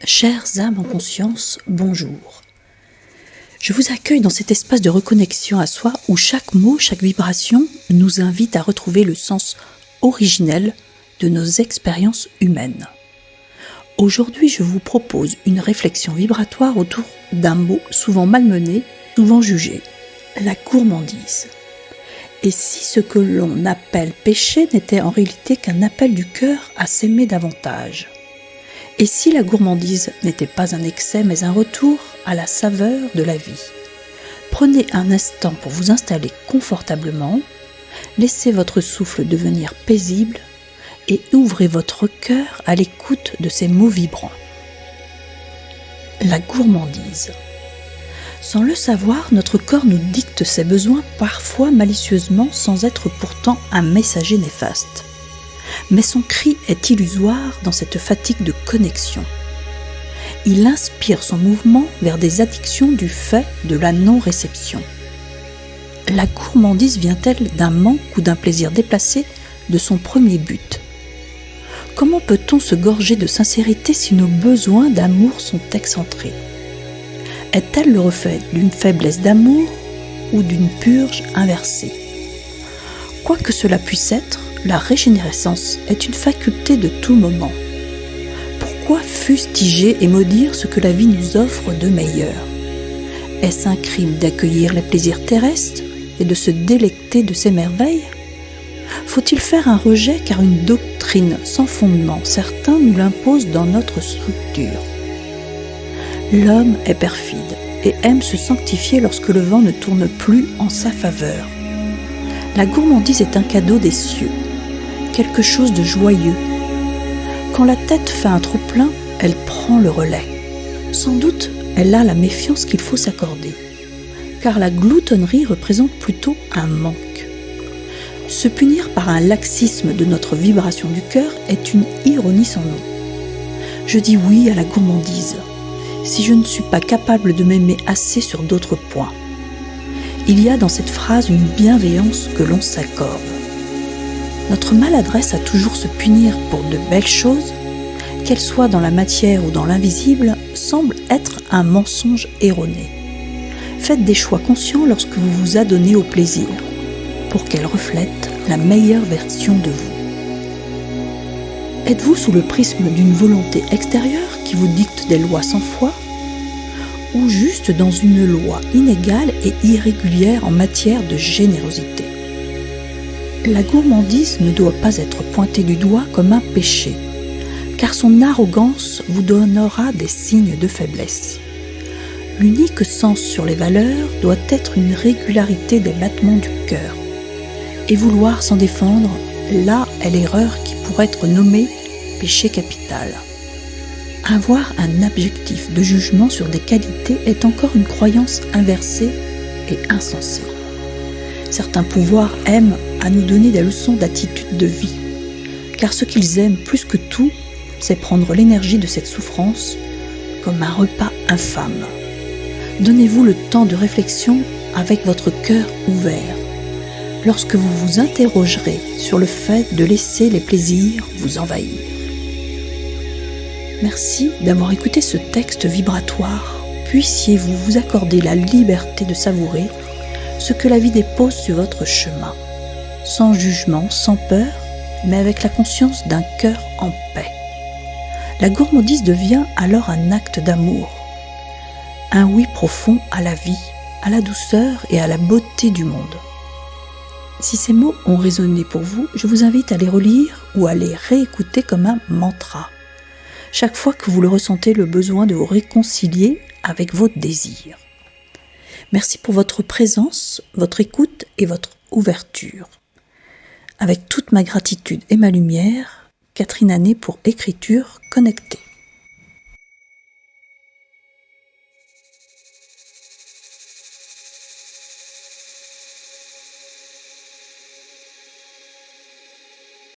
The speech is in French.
Chères âmes en conscience, bonjour. Je vous accueille dans cet espace de reconnexion à soi où chaque mot, chaque vibration nous invite à retrouver le sens originel de nos expériences humaines. Aujourd'hui, je vous propose une réflexion vibratoire autour d'un mot souvent malmené, souvent jugé, la gourmandise. Et si ce que l'on appelle péché n'était en réalité qu'un appel du cœur à s'aimer davantage ? Et si la gourmandise n'était pas un excès, mais un retour à la saveur de la vie ? Prenez un instant pour vous installer confortablement, laissez votre souffle devenir paisible et ouvrez votre cœur à l'écoute de ces mots vibrants. La gourmandise. Sans le savoir, notre corps nous dicte ses besoins parfois malicieusement sans être pourtant un messager néfaste. Mais son cri est illusoire dans cette fatigue de connexion. Il inspire son mouvement vers des addictions du fait de la non-réception. La gourmandise vient-elle d'un manque ou d'un plaisir déplacé de son premier but ? Comment peut-on se gorger de sincérité si nos besoins d'amour sont excentrés ? Est-elle le reflet d'une faiblesse d'amour ou d'une purge inversée ? Quoi que cela puisse être, la régénérescence est une faculté de tout moment. Pourquoi fustiger et maudire ce que la vie nous offre de meilleur ? Est-ce un crime d'accueillir les plaisirs terrestres et de se délecter de ces merveilles ? Faut-il faire un rejet car une doctrine sans fondement certain nous l'impose dans notre structure ? L'homme est perfide et aime se sanctifier lorsque le vent ne tourne plus en sa faveur. La gourmandise est un cadeau des cieux, quelque chose de joyeux. Quand la tête fait un trop-plein, elle prend le relais. Sans doute, elle a la méfiance qu'il faut s'accorder, car la gloutonnerie représente plutôt un manque. Se punir par un laxisme de notre vibration du cœur est une ironie sans nom. Je dis oui à la gourmandise, si je ne suis pas capable de m'aimer assez sur d'autres points. Il y a dans cette phrase une bienveillance que l'on s'accorde. Notre maladresse à toujours se punir pour de belles choses, qu'elles soient dans la matière ou dans l'invisible, semble être un mensonge erroné. Faites des choix conscients lorsque vous vous adonnez au plaisir, pour qu'elle reflète la meilleure version de vous. Êtes-vous sous le prisme d'une volonté extérieure qui vous dicte des lois sans foi ? Ou juste dans une loi inégale et irrégulière en matière de générosité ? La gourmandise ne doit pas être pointée du doigt comme un péché, car son arrogance vous donnera des signes de faiblesse. L'unique sens sur les valeurs doit être une régularité des battements du cœur. Et vouloir s'en défendre, là est l'erreur qui pourrait être nommée péché capital. Avoir un objectif de jugement sur des qualités est encore une croyance inversée et insensée. Certains pouvoirs aiment à nous donner des leçons d'attitude de vie, car ce qu'ils aiment plus que tout, c'est prendre l'énergie de cette souffrance comme un repas infâme. Donnez-vous le temps de réflexion avec votre cœur ouvert, lorsque vous vous interrogerez sur le fait de laisser les plaisirs vous envahir. Merci d'avoir écouté ce texte vibratoire. Puissiez-vous vous accorder la liberté de savourer ce que la vie dépose sur votre chemin, sans jugement, sans peur, mais avec la conscience d'un cœur en paix. La gourmandise devient alors un acte d'amour, un oui profond à la vie, à la douceur et à la beauté du monde. Si ces mots ont résonné pour vous, je vous invite à les relire ou à les réécouter comme un mantra. Chaque fois que vous le ressentez, le besoin de vous réconcilier avec vos désirs. Merci pour votre présence, votre écoute et votre ouverture. Avec toute ma gratitude et ma lumière, Catherine Anet pour Écriture Connectée.